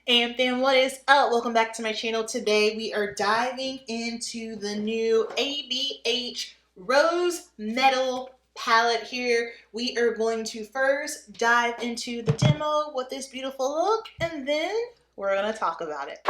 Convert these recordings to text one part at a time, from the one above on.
AmFam, what is up? Welcome back to my channel. Today we are diving into the new ABH Rose Metal palette here. We are going to first dive into the demo with this beautiful look, and then we're going to talk about it.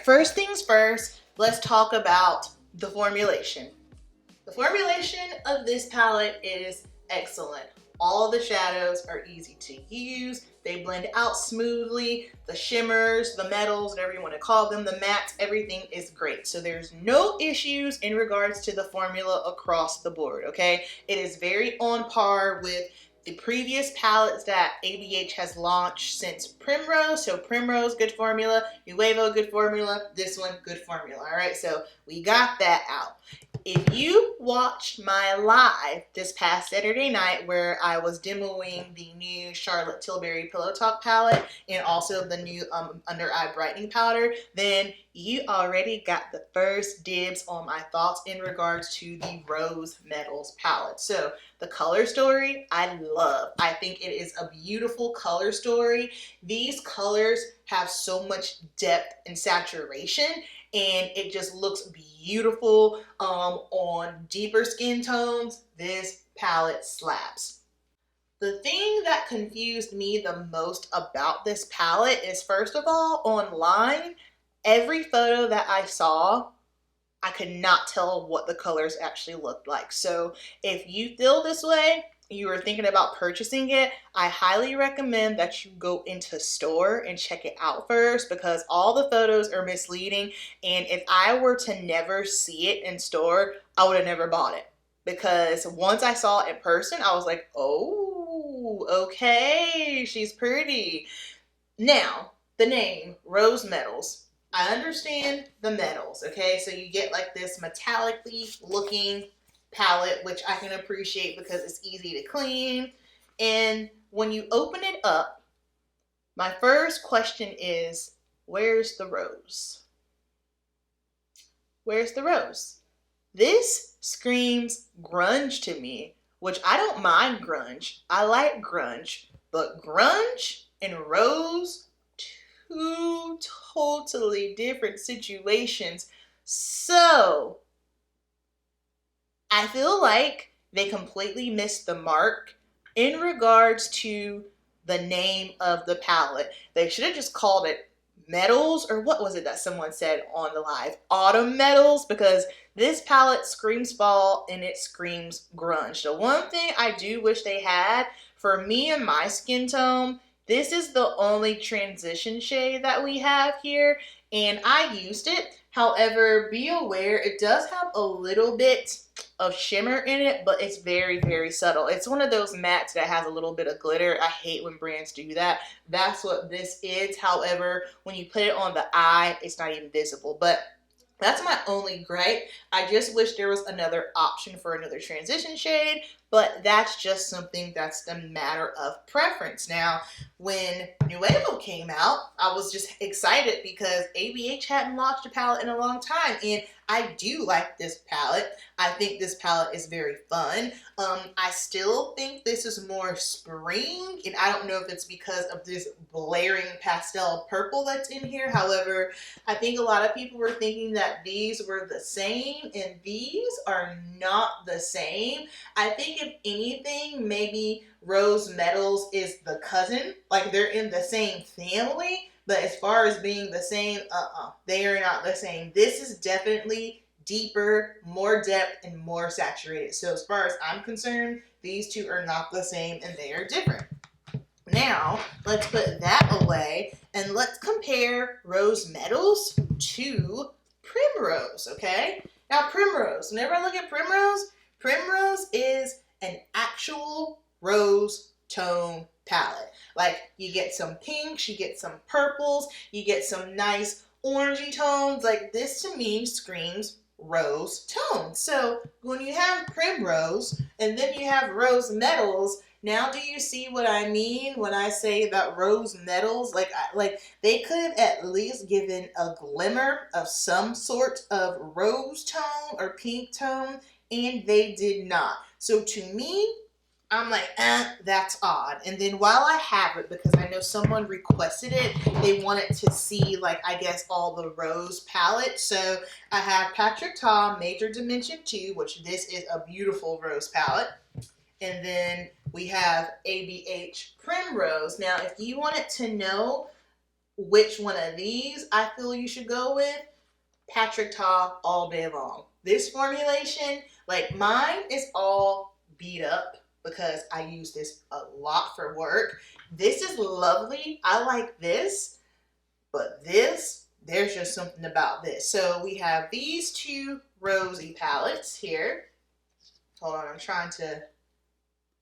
First things first, let's talk about the formulation. The formulation of this palette is excellent. All the shadows are easy to use. They blend out smoothly. The shimmers, the metals, whatever you want to call them, the mattes, everything is great. So there's no issues in regards to the formula across the board, okay? It is very on par with the previous palettes that ABH has launched since Primrose. So Primrose, good formula. Nuevo, good formula. This one, good formula. All right, so we got that out. If you watched my live this past Saturday night where I was demoing the new Charlotte Tilbury Pillow Talk palette and also the new under eye brightening powder, then you already got the first dibs on my thoughts in regards to the Rose Metals palette. So the color story, I love. I think it is a beautiful color story. These colors have so much depth and saturation, and it just looks beautiful on deeper skin tones. This palette slaps. The thing that confused me the most about this palette is, first of all, online, every photo that I saw, I could not tell what the colors actually looked like. So if you feel this way, you are thinking about purchasing it, I highly recommend that you go into store and check it out first, because all the photos are misleading. And if I were to never see it in store, I would have never bought it, because once I saw it in person, I was like, oh, okay, she's pretty. Now, the name Rose Metals. I understand the metals, okay? So you get like this metallically looking palette, which I can appreciate because it's easy to clean. And when you open it up, my first question is, where's the rose? Where's the rose? This screams grunge to me, which I don't mind grunge. I like grunge, but grunge and rose, two totally different situations. So I feel like they completely missed the mark in regards to the name of the palette. They should have just called it Metals, or what was it that someone said on the live? Autumn Metals, because this palette screams fall and it screams grunge. The one thing I do wish they had, for me and my skin tone, this is the only transition shade that we have here, and I used it. However, be aware, it does have a little bit of shimmer in it, but it's very, very subtle. It's one of those mattes that has a little bit of glitter. I hate when brands do that. That's what this is. However, when you put it on the eye, it's not even visible. But That's my only gripe. I just wish there was another option for another transition shade, but that's just something that's the matter of preference. Now, when Nuevo came out, I was just excited because ABH hadn't launched a palette in a long time, and I do like this palette. I think this palette is very fun. I still think this is more spring, and I don't know if it's because of this blaring pastel purple that's in here. However, I think a lot of people were thinking that these were the same, and these are not the same. I think if anything, maybe Rose Metals is the cousin, like they're in the same family, but as far as being the same, they are not the same. This is definitely deeper, more depth, and more saturated. So as far as I'm concerned, these two are not the same and they are different. Now, let's put that away and let's compare Rose Metals to Primrose, okay? Now, Primrose, whenever I look at Primrose, Primrose is an actual rose tone palette. Like, you get some pinks, you get some purples, you get some nice orangey tones. Like, this to me screams rose tone. So, when you have Primrose and then you have Rose Metals, now do you see what I mean when I say that Rose Metals, like they could have at least given a glimmer of some sort of rose tone or pink tone, and they did not. So to me, I'm like, that's odd. And then while I have it, because I know someone requested it, they wanted to see, like, I guess all the rose palette. So I have Patrick Ta Major Dimension 2, which this is a beautiful rose palette. And then we have ABH Primrose. Now, if you wanted to know which one of these I feel you should go with, Patrick Ta all day long. This formulation, like mine is all beat up because I use this a lot for work. This is lovely. I like this, but this, there's just something about this. So we have these two rosy palettes here. Hold on, I'm trying to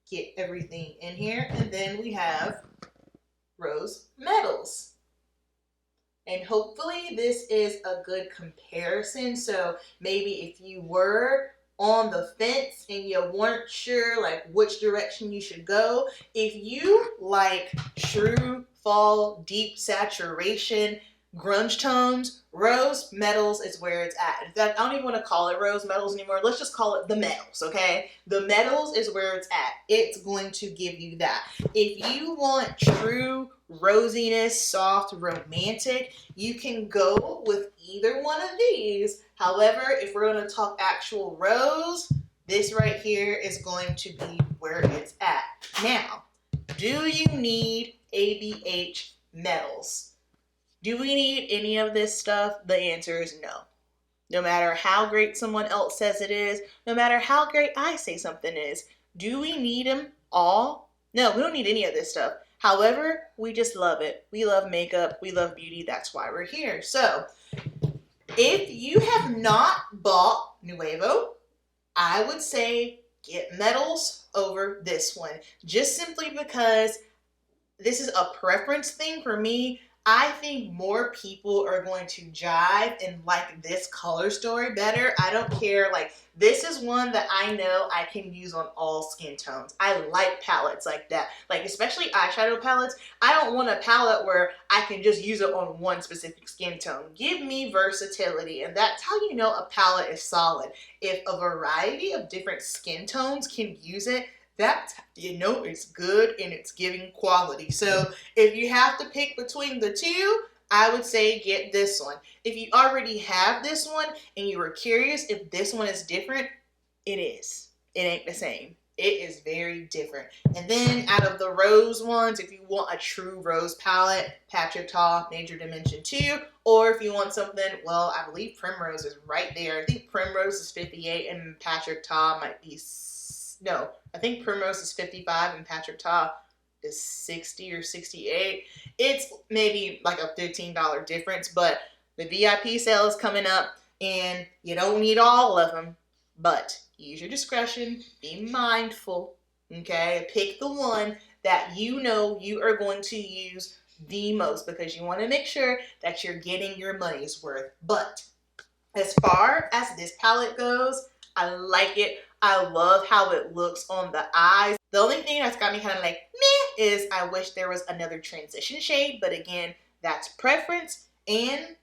get everything in here. And then we have Rose Metals. And hopefully this is a good comparison. So maybe if you were on the fence and you weren't sure like which direction you should go, if you like true fall deep saturation grunge tones, Rose Metals is where it's at. In fact, I don't even want to call it Rose Metals anymore. Let's just call it the Metals, okay? The Metals is where it's at. It's going to give you that. If you want true rosiness, soft, romantic, you can go with either one of these. However, if we're going to talk actual rose, this right here is going to be where it's at. Now, do you need ABH Metals? Do we need any of this stuff? The answer is no. No matter how great someone else says it is, no matter how great I say something is, do we need them all? No, we don't need any of this stuff. However, we just love it. We love makeup. We love beauty. That's why we're here. So, if you have not bought Nuevo, I would say get Metals over this one. Just simply because this is a preference thing for me. I think more people are going to jive and like this color story better. I don't care. Like, this is one that I know I can use on all skin tones. I like palettes like that. Like, especially eyeshadow palettes. I don't want a palette where I can just use it on one specific skin tone. Give me versatility. And that's how you know a palette is solid. If a variety of different skin tones can use it, that's, you know, it's good and it's giving quality. So if you have to pick between the two, I would say get this one. If you already have this one and you were curious if this one is different, it is. It ain't the same. It is very different. And then out of the rose ones, if you want a true rose palette, Patrick Ta Major Dimension 2, or if you want something, well, I believe Primrose is right there. I think Primrose is 58 and Patrick Ta might be, no, I think Primrose is 55 and Patrick Ta is 60 or 68. It's maybe like a $15 difference, but the VIP sale is coming up and you don't need all of them, but use your discretion, be mindful, okay? Pick the one that you know you are going to use the most because you want to make sure that you're getting your money's worth. But As far as this palette goes, I like it. I love how it looks on the eyes. The only thing that's got me kind of like meh is I wish there was another transition shade, but again, that's preference. And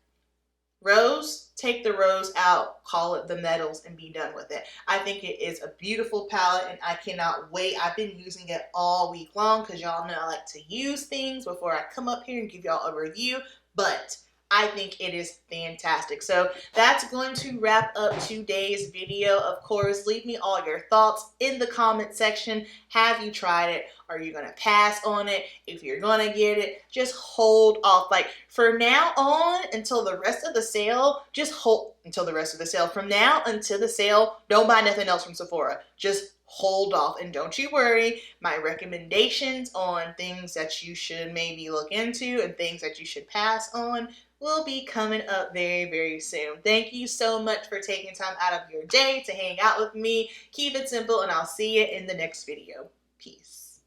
rose, take the rose out, call it the metals, and be done with it. I think it is a beautiful palette and I cannot wait. I've been using it all week long because y'all know I like to use things before I come up here and give y'all a review, but I think it is fantastic. So that's going to wrap up today's video. Of course, leave me all your thoughts in the comment section. Have you tried it? Are you gonna pass on it? If you're gonna get it, just hold off. Like for now on until the rest of the sale, just hold until the rest of the sale. From now until the sale, don't buy nothing else from Sephora. Just hold off, and don't you worry, my recommendations on things that you should maybe look into and things that you should pass on will be coming up very, very soon. Thank you so much for taking time out of your day to hang out with me. Keep it simple, and I'll see you in the next video. Peace.